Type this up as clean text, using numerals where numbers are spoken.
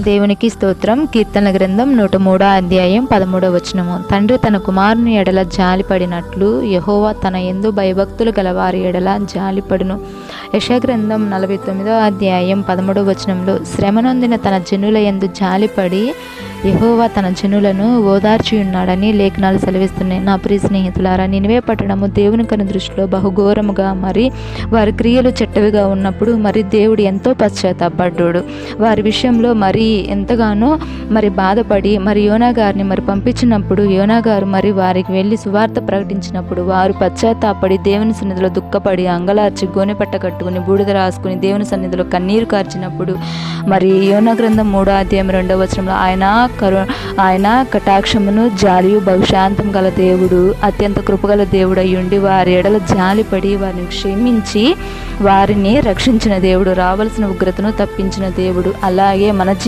దేవునికి స్తోత్రం. కీర్తనల గ్రంథం 103 అధ్యాయం 13 వచనము. తండ్రి తన కుమారుని ఎడల జాలిపడినట్లు యెహోవా తన యందు భయభక్తులు గలవారి ఎడల జాలిపడును. యెషయా గ్రంథం 49 అధ్యాయం 13 వచనంలో శ్రమనొందిన తన జనుల యందు జాలిపడి యెహోవా తన జనులను ఓదార్చి ఉన్నాడని లేఖనాలు సెలవిస్తున్నాయి. నా ప్రియ స్నేహితులారా, నినివే పట్టణము దేవుని కను దృష్టిలో బహుఘోరముగా మరి వారి క్రియలు చెడ్డవిగా ఉన్నప్పుడు మరి దేవుడు ఎంతో పశ్చాత్తాపడ్డాడు. వారి విషయంలో మరి ఎంతగానో బాధపడి యోనా గారిని పంపించినప్పుడు యోనా గారు వారికి వెళ్ళి సువార్త ప్రకటించినప్పుడు వారు పశ్చాత్తాపడి దేవుని సన్నిధిలో దుఃఖపడి అంగలార్చి గోనెపట్ట కట్టుకుని బూడిద రాసుకుని దేవుని సన్నిధిలో కన్నీరు కార్చినప్పుడు యోనా గ్రంథం 3 అధ్యాయం 2వ వచనంలో ఆయన కటాక్షమును జాలియు బహుశాంతం గల దేవుడు, అత్యంత కృపగల దేవుడు అయ్యుండి వారి ఎడల జాలిపడి వారిని క్షమించి వారిని రక్షించిన దేవుడు, రావలసిన ఉగ్రతను తప్పించిన దేవుడు. అలాగే మన